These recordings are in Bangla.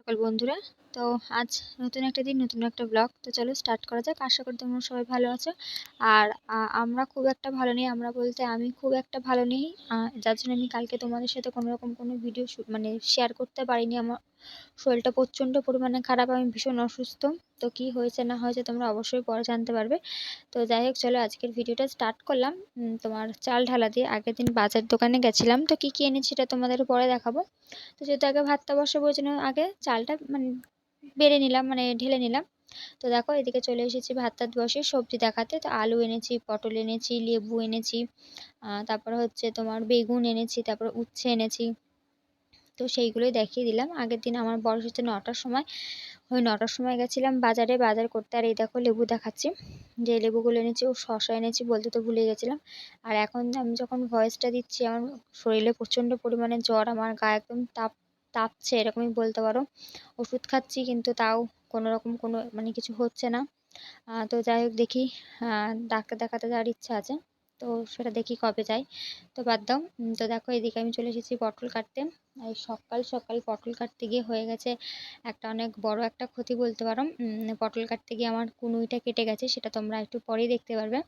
সকাল বন্ধুরা। তো আজ নতুন একটা দিন, নতুন একটা ব্লগ। তো চলো স্টার্ট করা যাক। আশা করি তোমরা সবাই ভালো আছো। আর আমরা খুব একটা ভালো নেই, আমরা বলতে আমি খুব একটা ভালো নেই। যার জন্য আমি কালকে তোমাদের সাথে কোনো রকম কোনো ভিডিও মানে শেয়ার করতে পারিনি। আমার শরীরটা প্রচণ্ড পরিমাণে খারাপ, আমি ভীষণ অসুস্থ। তো কি হয়েছে না হয়েছে তোমরা অবশ্যই পরে জানতে পারবে। তো যাই হোক, চলো আজকের ভিডিওটা স্টার্ট করলাম। তোমার চাল ঢালা দিয়ে। আগের দিন বাজার দোকানে গেছিলাম, তো কি কি এনেছি সেটা তোমাদের পরে দেখাবো। তো যেহেতু আগে ভাতটা বসাবো, ওই জন্য আগে চালটা মানে বেড়ে নিলাম, মানে ঢেলে নিলাম। তো দেখো এদিকে চলে এসেছি ভাত টাত বসে সবজি দেখাতে। তো আলু এনেছি, পটল এনেছি, লেবু এনেছি, তারপর হচ্ছে তোমার বেগুন এনেছি, তারপর উচ্ছে এনেছি। তো সেইগুলোই দেখিয়ে দিলাম। আগের দিন আমার বড় হচ্ছে 9টার সময়, ওই 9টার সময় গেছিলাম বাজারে বাজার করতে। আর এই দেখো লেবু দেখাচ্ছি, যে লেবুগুলো এনেছি, ও শসা এনেছি বলতে তো ভুলে গেছিলাম। আর এখন আমি যখন ভয়েসটা দিচ্ছি, আমার শরীরে প্রচণ্ড পরিমাণে জ্বর, আমার গা একদম তাপছে এরকমই বলতে পারো। ওষুধ খাচ্ছি কিন্তু তাও কোনো রকম কোনো মানে কিছু হচ্ছে না। তো যাই হোক দেখি, ডাক্তার দেখাতে যাওয়ার ইচ্ছা আছে। তো সেটা দেখি কবে যাই। তো বাদ দাও। তো দেখো এদিকে আমি চলে এসেছি পটল কাটতে। এই সকাল সকাল পটল কাটতে গিয়ে হয়ে গেছে একটা অনেক বড় একটা ক্ষতি বলতে পারো। পটল কাটতে গিয়ে আমার কুনুইটা কেটে গেছে, সেটা তোমরা একটু পরেই দেখতে পারবে।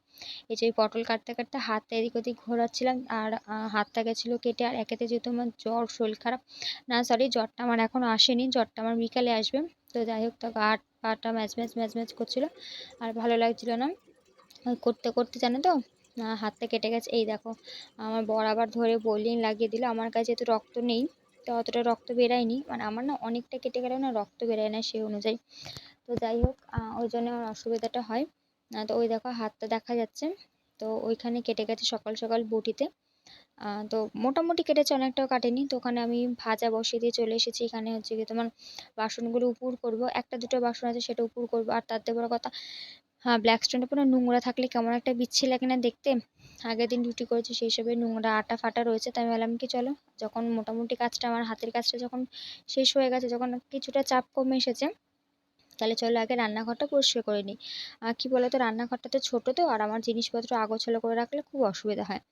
এই যে পটল কাটতে কাটতে হাতটা এদিক ওদিক ঘোরাচ্ছিলাম, আর হাতটা গেছিলো কেটে। আর একেতে যেহেতু আমার জ্বর, শরীর খারাপ, না সরি, জ্বরটা আমার এখনও আসেনি, জ্বরটা আমার বিকালে আসবে। তো যাই হোক, তো গা পাটা ম্যাচ ম্যাচ ম্যাচ ম্যাচ করছিলো, আর ভালো লাগছিল না। ওই করতে করতে জানো তো হাতটা কেটে গেছে। এই দেখো, আমার বর আবার ধরে বোলিং লাগিয়ে দিল। আমার কাছে তো রক্ত নেই, তো অতটা রক্ত বেরায়নি, মানে আমার না অনেকটা কেটে গেলেও না রক্ত বেরায় না সেই অনুযায়ী। তো যাই হোক, ওই জন্য আমার অসুবিধাটা হয়। তো ওই দেখো হাতটা দেখা যাচ্ছে। তো ওইখানে কেটে গেছে সকাল সকাল বটিতে। তো মোটামুটি কেটেছে, অনেকটাও কাটেনি। তো ওখানে আমি ভাজা বসিয়ে দিয়ে চলে এসেছি। এখানে হচ্ছে কি তোমার বাসনগুলো উপুর করব, একটা দুটো বাসন আছে সেটা উপুর করব। আর তার থেকে বড় কথা, হ্যাঁ, ব্ল্যাক স্টোনটা পুরো নোংরা থাকলে কেমন একটা বিচ্ছি লাগে না দেখতে। আগের দিন রুটি করেছি, সেই হিসেবে নোংরা আটা ফাটা রয়েছে। তাই আমি ভাবলাম কি চলো, যখন মোটামুটি কাজটা আমার হাতের কাজটা যখন শেষ হয়ে গেছে, যখন কিছুটা চাপ কমে এসেছে, তাহলে চলো আগে রান্নাঘরটা পরিষ্কার করে নিই। কি বলতো, রান্নাঘরটা তো ছোটো, তো আর আমার জিনিসপত্র আগোছালো করে রাখলে খুব অসুবিধা হয়।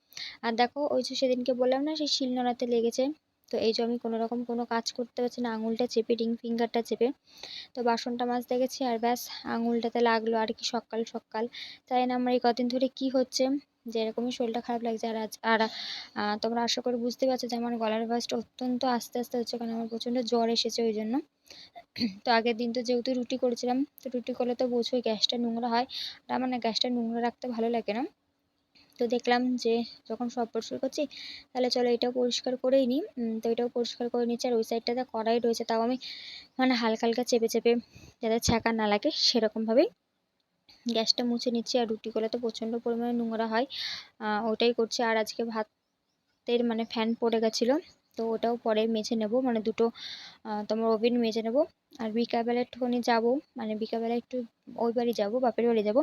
আর দেখো ওই যে সেদিনকে বললাম না, সেই শিল নোড়াতে লেগেছে। তো এই যে আমি কোনো রকম কোনো কাজ করতে পারছি না, আঙুলটা চেপে, রিং ফিঙ্গারটা চেপে। তো বাসনটা মাজতে গেছি, আর ব্যাস আঙুলটাতে লাগলো আর কি সকাল সকাল। তাই না, আমার এই কদিন ধরে কি হচ্ছে, যে এরকমই শরীরটা খারাপ লাগছে। আর আজ আর তোমরা আশা করে বুঝতে পারছো যে আমার গলার ভয়েসটা অত্যন্ত আস্তে আস্তে হচ্ছে, কারণ আমার প্রচণ্ড জ্বর এসেছে ওই জন্য। তো আগের দিন তো যেহেতু রুটি করেছিলাম, তো রুটি করলে তো বোঝোই গ্যাসটা নোংরা হয়। আর আমার না গ্যাসটা নোংরা রাখতে ভালো লাগে না। তো দেখলাম যে যখন সব পরিষ্কার করছি, তাহলে চলো এটাও পরিষ্কার করেই নিই। তো এটাও পরিষ্কার করে নিচ্ছি। আর ওই সাইডটাতে কড়াই রয়েছে, তাও আমি মানে হালকা হালকা চেপে চেপে, যাতে ছ্যাঁকা না লাগে সেরকমভাবেই গ্যাসটা মুছে নিচ্ছি। আর রুটিগুলো তো প্রচণ্ড পরিমাণে নোংরা হয়, ওটাই করছি। আর আজকে ভাতের মানে ফ্যান পড়ে গেছিলো, তো ওটাও পরে মেজে নেব, মানে দুটো তোমার ওভেন মেজে নেব। আর বিকালবেলা একটুখানি যাবো, মানে বিকালবেলা একটু ওই বাড়ি যাবো, বাপের বাড়ি যাব।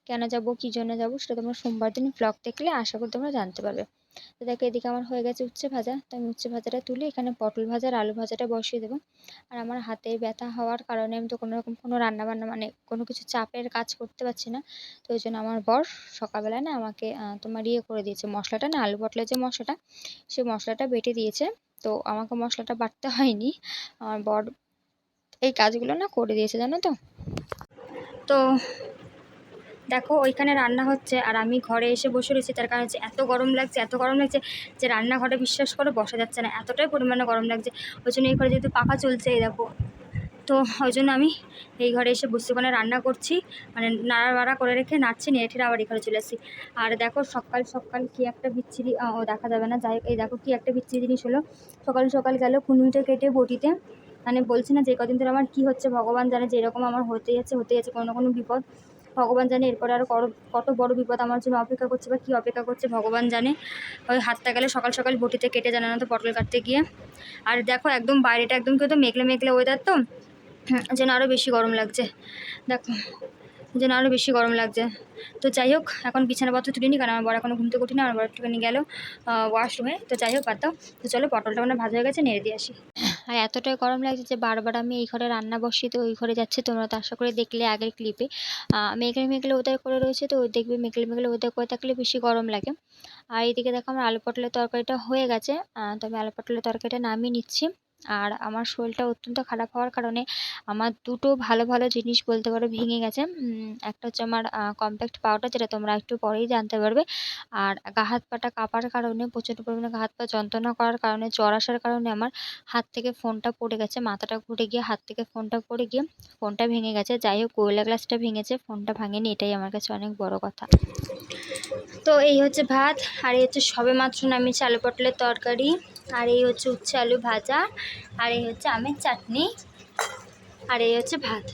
কেন যাব, কী জন্য যাব, সেটা তোমরা সোমবার দিন ব্লগ দেখলে আশা করি তোমরা জানতে পারবে। তো দেখো এদিকে আমার হয়ে গেছে উচ্ছে ভাজা। তো আমি উচ্ছে ভাজাটা তুলে এখানে পটল ভাজা আর আলু ভাজাটা বসিয়ে দেবো। আর আমার হাতে ব্যথা হওয়ার কারণে আমি তো কোনো রকম কোনো রান্নাবান্না মানে কোনো কিছু চাপের কাজ করতে পারছি না। তো ওই জন্য আমার বর সকালবেলা না আমাকে তোমার ইয়ে করে দিয়েছে, মশলাটা না, আলু পটলের যে মশলাটা, সেই মশলাটা বেটে দিয়েছে। তো আমাকে মশলাটা বাটতে হয়নি, আমার বর এই কাজগুলো না করে দিয়েছে, জানো তো। তো দেখো ওইখানে রান্না হচ্ছে, আর আমি ঘরে এসে বসে রয়েছি। তার কারণ হচ্ছে এত গরম লাগছে, এত গরম লাগছে যে রান্নাঘরে বিশ্বাস করে বসা যাচ্ছে না, এতটাই পরিমাণে গরম লাগছে। ওই জন্য এই ঘরে যেহেতু পাখা চলছে, এই দেখো, তো ওই জন্য আমি এই ঘরে এসে বসে ওখানে রান্না করছি, মানে নাড়াবাড়া করে রেখে নাড়ছি, নেড়ে ঠেড়ে আবার এই ঘরে চলে এসেছি। আর দেখো সকাল সকাল কি একটা বিচ্ছিরি, ও দেখা যাবে না, যাই হোক, এই দেখো কি একটা বিচ্ছিরি জিনিস হলো। সকাল সকাল গেল কুনুইটা কেটে বটিতে, মানে বলছি না যে কদিন ধরে আমার কি হচ্ছে ভগবান জানে, যে এরকম আমার হতে যাচ্ছে কোনো না কোনো বিপদ। ভগবান জানে এরপরে আর কত বড় বিপদ আমার জন্য অপেক্ষা করছে, বা কী অপেক্ষা করছে ভগবান জানে। ওই হাতটা গেলে সকাল সকাল বটিতে কেটে, জানো না তো, পটল কাটতে গিয়ে। আর দেখো একদম বাইরেটা একদম কেউ তো মেঘলে মেঘলে ওয়েদার, তো যেন আরও বেশি গরম লাগছে। দেখো, যেন আরও বেশি গরম লাগছে। তো যাই হোক, এখন বিছানাপত্র তুলিনি, কারণ আমার বড় এখনো ঘুম থেকে উঠিনি, আমার বড় একটুখানি গেল ওয়াশরুমে। তো যাই হোক, বাদ দাও। তো চলো পটলটা মানে ভাজা হয়ে গেছে, নেড়ে দিয়ে আসি। আর এতটাই গরম লাগছে যে বারবার আমি এই ঘরে রান্না বসিয়ে তো ওই ঘরে যাচ্ছে। তোমরা তো আশা করে দেখলে আগের ক্লিপে, মেঘলে মেঘলে ওয়েদার করে রয়েছে, তো ওই দেখবে মেঘলে মেঘলে ওয়েদার করে থাকলে বেশি গরম লাগে। আর এইদিকে দেখো আমার আলু পটলের তরকারিটা হয়ে গেছে। তো আমি আলু পটলের তরকারিটা নামিয়ে নিচ্ছি। আর আমার শরীরটা অত্যন্ত খারাপ হওয়ার কারণে আমার দুটো ভালো ভালো জিনিস বলতে পারো ভেঙে গেছে। একটা হচ্ছে আমার কম্প্যাক্ট পাউডার, যেটা তোমরা একটু পরেই জানতে পারবে। আর গা হাত পাটা কাঁপার কারণে, প্রচণ্ড পরিমাণে গা হাত পা যন্ত্রণা করার কারণে, জ্বর আসার কারণে আমার হাত থেকে ফোনটা পড়ে গেছে, মাথাটা ঘুরে গিয়ে হাত থেকে ফোনটা পড়ে গিয়ে ফোনটা ভেঙে গেছে। যাই হোক, গোল্লা গ্লাসটা ভেঙেছে, ফোনটা ভাঙেনি, এটাই আমার কাছে অনেক বড় কথা। তো এই হচ্ছে ভাত, আর এই হচ্ছে সবে মাত্র নামিয়েছি আলু পটলের তরকারি, আর এই হচ্ছে উচ্ছে আলু ভাজা, আর এই হচ্ছে আমের চাটনি, আর এই হচ্ছে ভাত।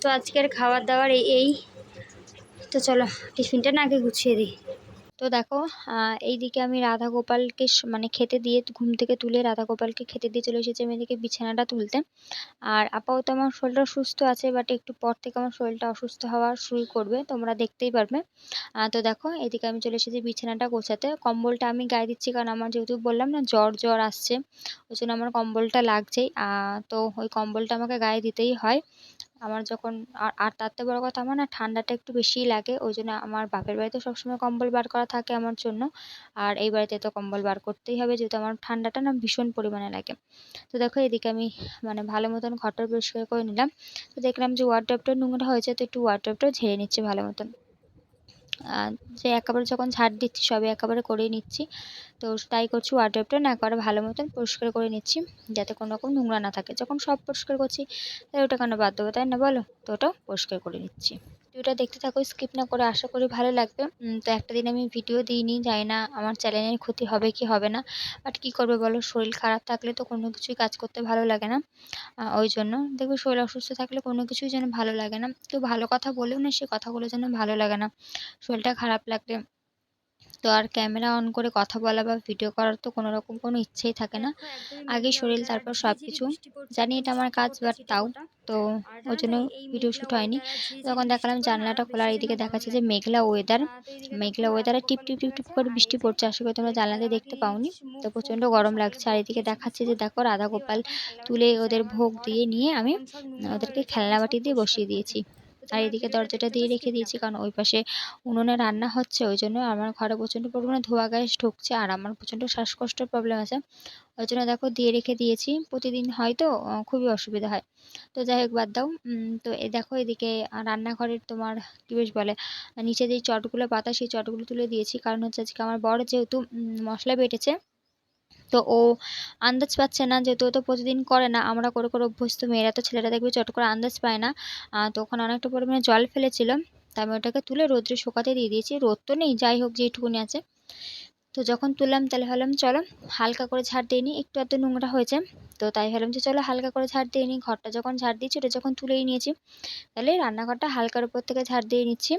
তো আজকের খাবার দাবার এই। তো চলো টিফিনটা না আগে গুছিয়ে দিই। তো দেখো, এইদিকে আমি রাধা গোপালকে মানে খেতে দিয়ে, ঘুম থেকে তুলে রাধা গোপালকে খেতে দিয়ে চলে এসেছি আমি এদিকে বিছানাটা তুলতে। আর আপাতত আমার শরীরটা সুস্থ আছে, বাট একটু পর থেকে আমার শরীরটা অসুস্থ হওয়া শুরু করবে, তোমরা দেখতেই পারবে। তো দেখো এদিকে আমি চলে এসেছি বিছানাটা গোছাতে। কম্বলটা আমি গায়ে দিচ্ছি, কারণ আমার যেহেতু বললাম না জ্বর জ্বর আসছে, ওই জন্য আমার কম্বলটা লাগছেই। তো ওই কম্বলটা আমাকে গায়ে দিতেই হয়। আমার যখন আর তার থেকে বড় কথা, আমার না ঠান্ডাটা একটু বেশিই লাগে, ওই জন্য আমার বাপের বাড়িতে সবসময় কম্বল বার করা থাকে আমার জন্য। আর এই বাড়িতে তো কম্বল বার করতেই হবে, যেহেতু আমার ঠান্ডাটা না ভীষণ পরিমাণে লাগে। তো দেখো এদিকে আমি মানে ভালো মতন ঘরটা পরিষ্কার করে নিলাম। তো দেখলাম যে ওয়ার্ডরোবটা নোংরা হয়েছে, তো একটু ওয়ার্ডরোবটা ঝেড়ে নিচ্ছি ভালো মতন। যে একেবারে যখন ঝাড় দিচ্ছি সবে একেবারে করেই নিচ্ছি। তো তাই করছি, ওয়ার্ডরোবটা না একবারে ভালো মতন পরিষ্কার করে নিচ্ছি, যাতে কোনো রকম নোংরা না থাকে। যখন সব পরিষ্কার করছি তাই ওটা কেন বাদ দেবো, তাই না বলো? তো ওটাও পরিষ্কার করে নিচ্ছি। ভিডিওটা দেখতে থাকো, স্কিপ না করে, আশা করি ভালো লাগবে। তো একটা দিন আমি ভিডিও দিইনি, জানি না আমার চ্যানেলের ক্ষতি হবে কি হবে না, বাট কী করবে বলো, শরীর খারাপ থাকলে তো কোনো কিছুই কাজ করতে ভালো লাগে না। ওই জন্য দেখবে, শরীর অসুস্থ থাকলে কোনো কিছুই যেন ভালো লাগে না, কেউ ভালো কথা বলেও না, সে কথাগুলো যেন ভালো লাগে না। শরীরটা খারাপ লাগলে তো আর ক্যামেরা অন করে কথা বলা বা ভিডিও করার তো কোনো রকম কোনো ইচ্ছেই থাকে না। আগে শরীর, তারপর সব কিছু। জানি এটা আমার কাজ, বাট তাও। তো ওই জন্য ভিডিও শ্যুট হয়নি। তখন দেখালাম জানলাটা খোলা, আর এদিকে দেখাচ্ছে যে মেঘলা ওয়েদার। মেঘলা ওয়েদারে টিপ টিপ টিপ টিপ করে বৃষ্টি পড়ছে, আশা করি তোমরা জানলাতে দেখতে পাওনি। তো প্রচণ্ড গরম লাগছে। আর এদিকে দেখাচ্ছে যে দেখো রাধা গোপাল তুলে ওদের ভোগ দিয়ে নিয়ে আমি ওদেরকে খেলনা বাটি দিয়ে বসিয়ে দিয়েছি। আর এদিকে দরজাটা দিয়ে রেখে দিয়েছি, কারণ ওই পাশে উনুনে রান্না হচ্ছে, ওই জন্য আমার ঘরে প্রচণ্ড পরিমাণে ধোঁয়া গ্যাস ঢুকছে, আর আমার প্রচণ্ড শ্বাসকষ্টের প্রবলেম আছে, ওই জন্য দেখো দিয়ে রেখে দিয়েছি। প্রতিদিন হয়তো খুবই অসুবিধা হয়। তো যাই হোক, বাদ দাও। তো দেখো এদিকে রান্নাঘরের তোমার কী বেশ বলে, নিচে যেই চটগুলো পাতা, সেই চটগুলো তুলে দিয়েছি, কারণ হচ্ছে আজকে আমার বর যেহেতু মশলা বেটেছে, তো ও আন্দাজ পাচ্ছে না, যেহেতু ও তো প্রতিদিন করে না, আমরা করে করে অভ্যস্ত। মেয়েরা তো, ছেলেরা দেখবে চট করে আন্দাজ পায় না। তো ওখানে অনেকটা পরিমাণে জল ফেলেছিল, তাই আমি ওটাকে তুলে রোদ্রে শুকাতে দিয়ে দিয়েছি। রোদ তো নেই, যাই হোক যেইটুকুনি আছে। তো যখন তুললাম তাহলে ভাবলাম চলো হালকা করে ঝাড় দিয়ে নিই, একটু এত নোংরা হয়েছে। তো তাই ভাবলাম যে চলো হালকা করে ঝাড় দিয়ে নিই। ঘরটা যখন ঝাড় দিয়েছি, ওটা যখন তুলেই নিয়েছি, তাহলে রান্নাঘরটা হালকার উপর থেকে ঝাড় দিয়ে নিচ্ছি।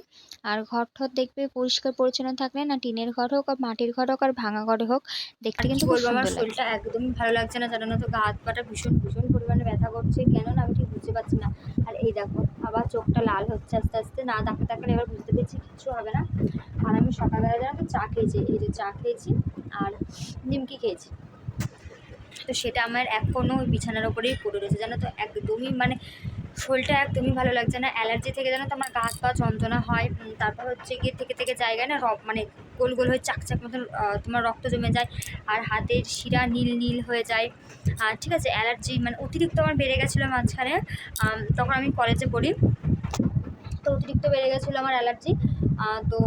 আর ঘর ঠর দেখবে পরিষ্কার পরিচ্ছন্ন থাকলে না, টিনের ঘর হোক আর মাটির ঘর হোক আর ভাঙা ঘরে হোক, দেখতে কিন্তু খুব সুন্দর লাগে। শরীরটা একদমই ভালো লাগছে না, জানো না তো, গা হাত পাটা ভীষণ ভীষণ পরিমাণে ব্যথা করছে, কেন না আমি ঠিক বুঝতে পারছি না। আর এই দেখো আবার চোখটা লাল হচ্ছে আস্তে আস্তে, না ডাক্তার দেখালে এবার বুঝতে পেরেছি কিচ্ছু হবে না। আর আমি সকালবেলা জানো তো চা খেয়েছি, এই যে চা খেয়েছি আর নিমকি খেয়েছি। তো সেটা আমার এখনও ওই বিছানার ওপরেই পড়ে রয়েছে, জানো তো, একদমই মানে শরীরটা একদমই ভালো লাগছে না। অ্যালার্জি থেকে জানো তো আমার গা হাত পা যন্ত্রণা হয়। তারপর হচ্ছে গিয়ে থেকে থেকে জায়গায় না মানে গোল গোল হয়ে চাকচাক মতন তোমার রক্ত জমে যায়, আর হাতের শিরা নীল নীল হয়ে যায়। আর ঠিক আছে, অ্যালার্জি মানে অতিরিক্ত আমার বেড়ে গেছিলো মাঝখানে, তখন আমি কলেজে পড়ি, তো অতিরিক্ত বেড়ে গেছিলো আমার অ্যালার্জি। তো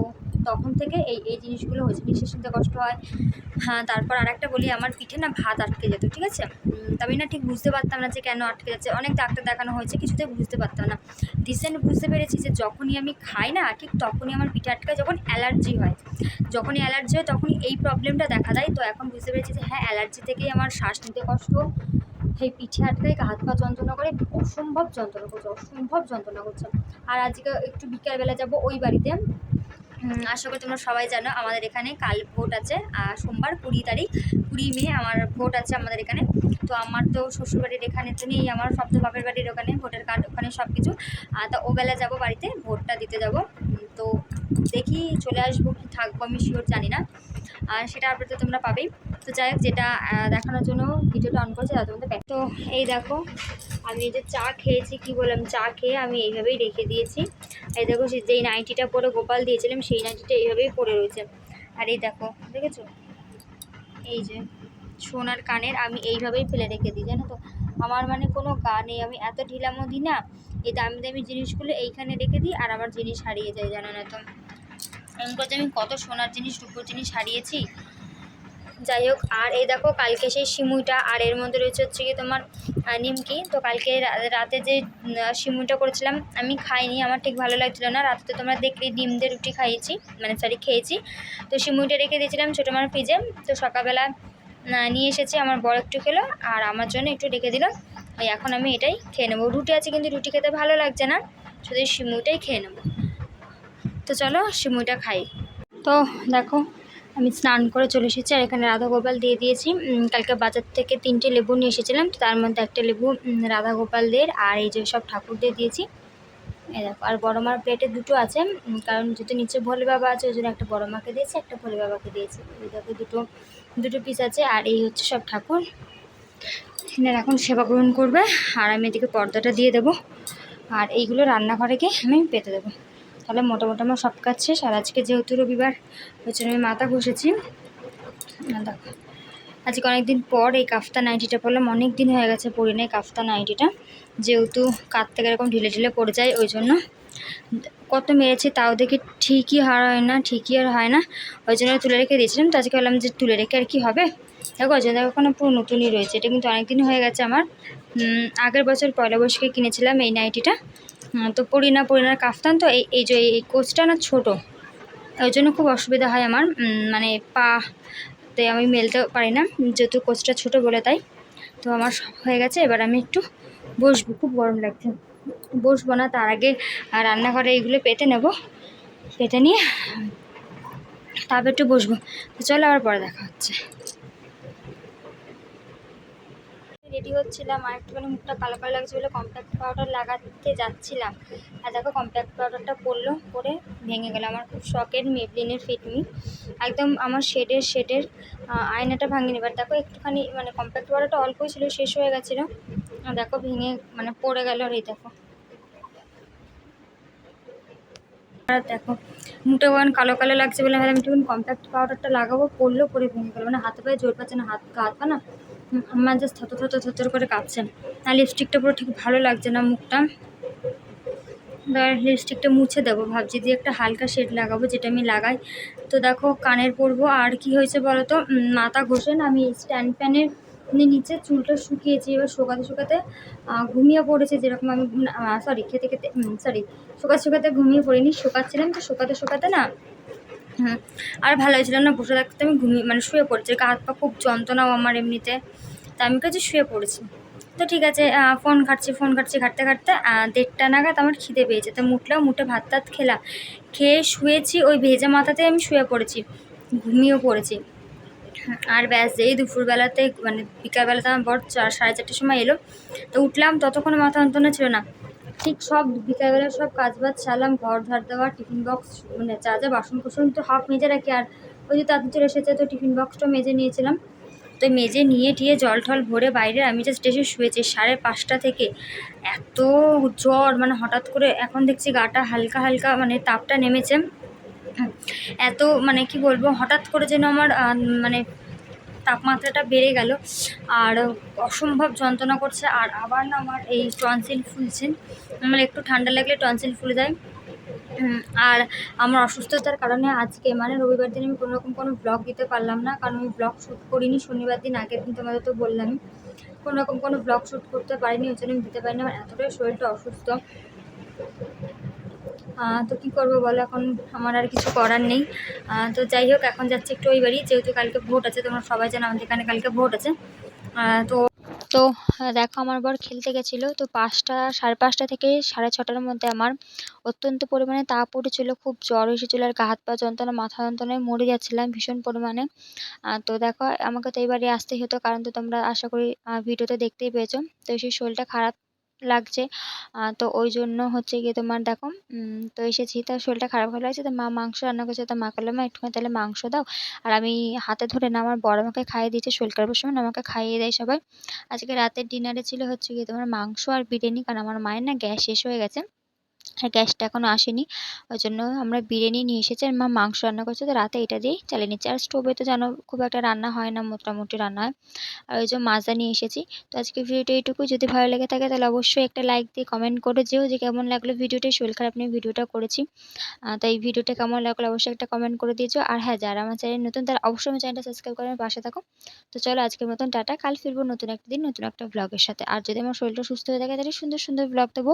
তখন থেকে এই এই জিনিসগুলো হয়েছে, নিঃশ্বাস নিতে কষ্ট হয়। হ্যাঁ, তারপর আরেকটা বলি, আমার পিঠে না ভাত আটকে যেত, ঠিক আছে। তা আমি না ঠিক বুঝতে পারতাম না যে কেন আটকে যাচ্ছে, অনেক ডাক্তার দেখানো হয়েছে, কিছুতেই বুঝতে পারতাম না। রিসেন্ট বুঝতে পেরেছি যে যখনই আমি খাই না, ঠিক তখনই আমার পিঠে আটকায়, যখন অ্যালার্জি হয়। যখনই অ্যালার্জি হয় তখনই এই প্রবলেমটা দেখা দেয়। তো এখন বুঝতে পেরেছি যে হ্যাঁ, অ্যালার্জি থেকেই আমার শ্বাস নিতে কষ্ট, এই পিঠে আটকায়, হাত পা যন্ত্রণা করে, অসম্ভব যন্ত্রণা করছে, অসম্ভব যন্ত্রণা করছে। আর আজকে একটু বিকালবেলা যাব ওই বাড়িতে। আশা করি তোমরা সবাই জানো আমাদের এখানে কাল ভোট আছে, সোমবার 20 তারিখ 20 মে আমার ভোট আছে আমাদের এখানে। তো আমার তো শ্বশুরবাড়ির এখানে তো নেই, আমার সব তো বাপের বাড়ির ওখানে, ভোটার কার্ড ওখানে সব কিছু। তো ওবেলা যাব বাড়িতে, ভোটটা দিতে যাব। তো দেখি চলে আসবো কি থাকবো আমি শিওর জানি না, আর সেটা আপডেট তো তোমরা পাবেই। তো যাই হোক, যেটা দেখানোর জন্য ভিডিওটা অন করেছে তার মধ্যে তো এই দেখো আমি এই যে চা খেয়েছি, কি বললাম, চা খেয়ে আমি এইভাবেই রেখে দিয়েছি। এই দেখো যেই নাইটিটা পরে গোপাল দিয়েছিলাম, সেই নাইটিটা এইভাবেই পরে রয়েছে। আর এই দেখো, দেখেছো, এই যে সোনার কানের আমি এইভাবেই ফেলে রেখে দিই, জানো তো। আমার মানে কোনো গা নেই, আমি এত ঢিলামো দিই না, এই দামি দামি জিনিসগুলো এইখানে রেখে দিই আর আমার জিনিস হারিয়ে যায়, জানো না তো। এমন করতে আমি কত সোনার জিনিস রূপোর জিনিস হারিয়েছি। যাই হোক, আর এই দেখো কালকে সেই সিমুইটা, আর এর মধ্যে রয়েছে হচ্ছে কি তোমার নিমকি। তো কালকে রাতে যে সিমুইটা করেছিলাম আমি খাইনি, আমার ঠিক ভালো লাগছিলো না। রাতে তো তোমরা দেখলেই ডিম দিয়ে রুটি খাইয়েছি, মানে সরি খেয়েছি। তো সিমুইটা রেখে দিয়েছিলাম ছোটো মার ফ্রিজে। তো সকালবেলা নিয়ে এসেছি, আমার বড় একটু খেলো আর আমার জন্য একটু রেখে দিল। ওই এখন আমি এটাই খেয়ে নেবো। রুটি আছে কিন্তু রুটি খেতে ভালো লাগছে না, শুধু সিমুইটাই খেয়ে নেবো। তো চলো সিমুইটা খাই। তো দেখো আমি স্নান করে চলে এসেছি, আর এখানে রাধা গোপাল দিয়ে দিয়েছি। কালকে বাজার থেকে 3টে লেবু নিয়ে এসেছিলাম, তো তার মধ্যে একটা লেবু রাধা গোপালদের, আর এই যে সব ঠাকুরদের দিয়েছি। এই দেখো, আর বড় মার প্লেটে 2টো আছে, কারণ যেহেতু নিচে ভোলে বাবা আছে ওই জন্য একটা বড় মাকে দিয়েছি, একটা ভোলে বাবাকে দিয়েছি। এই দেখো দুটো পিস আছে, আর এই হচ্ছে সব ঠাকুর। এনারা এখন সেবা গ্রহণ করবে, আর আমি এদিকে পর্দাটা দিয়ে দেবো, আর এইগুলো রান্নাঘরে গিয়ে আমি পেতে দেবো। তাহলে মোটামুটি আমার সব কাজ শেষ। আর আজকে যেহেতু রবিবার ওই জন্য আমি মাথা ঘষেছি। দেখো আজকে অনেকদিন পর এই কাফতা নাইটিটা পরলাম, অনেক দিন হয়ে গেছে পরি নাই কাফতা নাইটিটা, যেহেতু কাত থেকে এরকম ঢিলে ঢিলে পড়ে যায় ওই জন্য। কত মেরেছি তাও দেখি ঠিকই আর হয় না, ওই জন্য তুলে রেখে দিয়েছিলাম। তো আজকে বললাম যে তুলে রেখে আর কি হবে, দেখো ওই জন্য এখনো পুরো নতুনই রয়েছে। এটা কিন্তু অনেকদিন হয়ে গেছে আমার, আগের বছর পয়লা বৈশাখে কিনেছিলাম এই নাইটিটা। তো পরি না কাফতান, তো এই যে এই কোচটা না ছোটো, ওই জন্য খুব অসুবিধা হয় আমার, মানে পাতে আমি মেলতে পারি না, যেহেতু কোচটা ছোটো বলে। তাই তো আমার সব হয়ে গেছে, এবার আমি একটু বসবো, খুব গরম লাগছে। বসবো না, তার আগে রান্নাঘরে এইগুলো পেতে নেব, পেতে নিয়ে তারপর একটু বসবো। তো চলো আবার পরে দেখা হচ্ছে। রেডি হচ্ছিলাম, আর একটুখানি মুখটা কালো কালো লাগছে বলে কম্প্যাক্ট পাউডার লাগাতে যাচ্ছিলাম, আর দেখো কম্প্যাক্ট পাউডারটা পরে ভেঙে গেল। আমার খুব শখের মেবলিনের ফিটমি, একদম আমার শেডের আয়নাটা ভাঙিনি। এবার দেখো একটুখানি মানে কম্প্যাক্ট পাউডারটা অল্পই ছিল, শেষ হয়ে গেছিলো, দেখো ভেঙে মানে পড়ে গেল। আর এই দেখো, আর দেখো মুখটা ওখানে কালো কালো লাগছে বলে আমি একটুখানি কম্প্যাক্ট পাউডারটা লাগাবো, পরে ভেঙে গেলো। মানে হাতে পায়ে জোর পাচ্ছে না, হাত পা না আমার জাস্ট থর করে কাঁপছে। আর লিপস্টিকটা পুরো ঠিক ভালো লাগছে না মুখটা, লিপস্টিকটা মুছে দেবো ভাবছি, দিয়ে একটা হালকা শেড লাগাবো যেটা আমি লাগাই। তো দেখো কানের পরবো। আর কি হয়েছে বলো তো, মাথা ঘষে না আমি স্ট্যান্ড ফ্যানের নিচে চুলটা শুকিয়েছি, এবার শুকাতে ঘুমিয়ে পড়েছে। যেরকম আমি শুকাতে ঘুমিয়ে পড়িনি, শুকাচ্ছিলাম। তো শুকাতে না আর ভালো হয়েছিল না, বসে থাকতে আমি মানে শুয়ে পড়েছি। গা হাত পা খুব যন্ত্রণাও আমার এমনিতে, তা আমি কাছে শুয়ে পড়েছি। তো ঠিক আছে, ফোন ঘাটছি ঘাটতে 1:30 নাগাদ আমার খিদে পেয়েছে। তো মুঠে ভাত খেয়ে শুয়েছি, ওই ভেজা মাথাতে আমি শুয়ে পড়েছি, ঘুমিয়েও পড়েছি। আর ব্যাস এই দুপুরবেলাতে মানে বিকালবেলাতে আমার বর 4:30টার সময় এলো। তো উঠলাম, ততক্ষণে মাথা যন্ত্রণা ছিল না। ঠিক সব বিকালবেলা সব কাজ বাজ সারলাম, ঘর ঝাড় দেওয়া, টিফিন বক্স মানে যা বাসন কোসন তো হাফ মেজে রাখি। আর ওই যে তাদের চলে এসেছে, তো টিফিন বক্সটা মেজে নিয়েছিলাম। তো মেজে নিয়ে জল টল ভরে বাইরে আমি জাস্ট এসে শুয়েছি 5:30 থেকে। এত জ্বর, মানে হঠাৎ করে এখন দেখছি গাটা হালকা মানে তাপটা নেমেছে। এত মানে কি বলবো, হঠাৎ করে যেন আমার মানে তাপমাত্রাটা বেড়ে গেল, আর অসম্ভব যন্ত্রণা করছে। আর আবার না আমার এই টনসিল ফুলছে, আমার একটু ঠান্ডা লাগলে টনসিল ফুলে যায়। আর আমার অসুস্থতার কারণে আজকে মানে রবিবার দিন আমি কোনো ব্লগ দিতে পারলাম না, কারণ আমি ব্লগ শ্যুট করিনি। শনিবার দিন আগের দিন তোমাদের তো বললামই, কোনো ব্লগ শ্যুট করতে পারিনি, ওই জন্য আমি দিতে পারিনি। আমার এতটাই শরীরটা অসুস্থ। তো কী করবো বলো, এখন আমার আর কিছু করার নেই। তো যাই হোক, এখন যাচ্ছি একটু ওই বাড়ি, যেহেতু কালকে ভোট আছে। তোমরা সবাই জানো আমাদের এখানে কালকে ভোট আছে। তো দেখো আমার বর খেলতে গেছিলো, তো 5:30 থেকে 6:30টার মধ্যে আমার অত্যন্ত পরিমাণে তাপ উঠেছিল, খুব জ্বর এসেছিলো, আর গা হাত পা যন্ত্রণা, মাথা যন্ত্রণায় মরে যাচ্ছিলাম ভীষণ পরিমাণে। তো দেখো আমাকে তো এই বাড়ি আসতেই হতো, কারণ তো তোমরা আশা করি ভিডিওতে দেখতেই পেয়েছো। তো সেই শরীরটা খারাপ লাগছে, তো ওই জন্য হচ্ছে গিয়ে তোমার দেখো তো এসেছি। তার শরীরটা খারাপ লাগছে, তো মা মাংস রান্না করেছে। তো মা করলো মা একটুখানি তাহলে মাংস দাও। আর আমি হাতে ধরে না, আমার বড় আমাকে খাইয়ে দিয়েছে, শরীর খারাপের সময় আমাকে খাইয়ে দেয় সবাই। আজকে রাতের ডিনারে ছিল হচ্ছে গিয়ে তোমার মাংস আর বিরিয়ানি, কারণ আমার মায়ের না গ্যাস শেষ হয়ে গেছে। আর গ্যাসটা এখনও আসেনি, ওই জন্য আমরা বিরিয়ানি নিয়ে এসেছি আর মা মাংস রান্না করছে, তো রাতে এটা দিয়েই চালিয়ে নিচ্ছি। আর স্টোভে তো জানো খুব একটা রান্না হয় না, মোটামুটি রান্না হয়। আর ওই যে মাজা নিয়ে এসেছি। তো আজকে ভিডিওটা এইটুকুই, যদি ভালো লেগে থাকে তাহলে অবশ্যই একটা লাইক দিয়ে কমেন্ট করে যেও যে কেমন লাগলো ভিডিওটা। শরীর খারাপ নিয়ে ভিডিওটা করেছি, তো এই ভিডিওটা কেমন লাগলো অবশ্যই একটা কমেন্ট করে দিয়েছো। আর হ্যাঁ, যারা আমার চ্যানেল নতুন তারা অবশ্যই আমার চ্যানেলটা সাবস্ক্রাইব করে আমার পাশে থাকো। তো চলো আজকের মতন টাটা, কাল ফিরবো নতুন একটা দিন নতুন একটা ব্লগের সাথে। আর যদি আমার শরীরটা সুস্থ হয়ে থাকে তাহলে সুন্দর সুন্দর ব্লগ দেবো।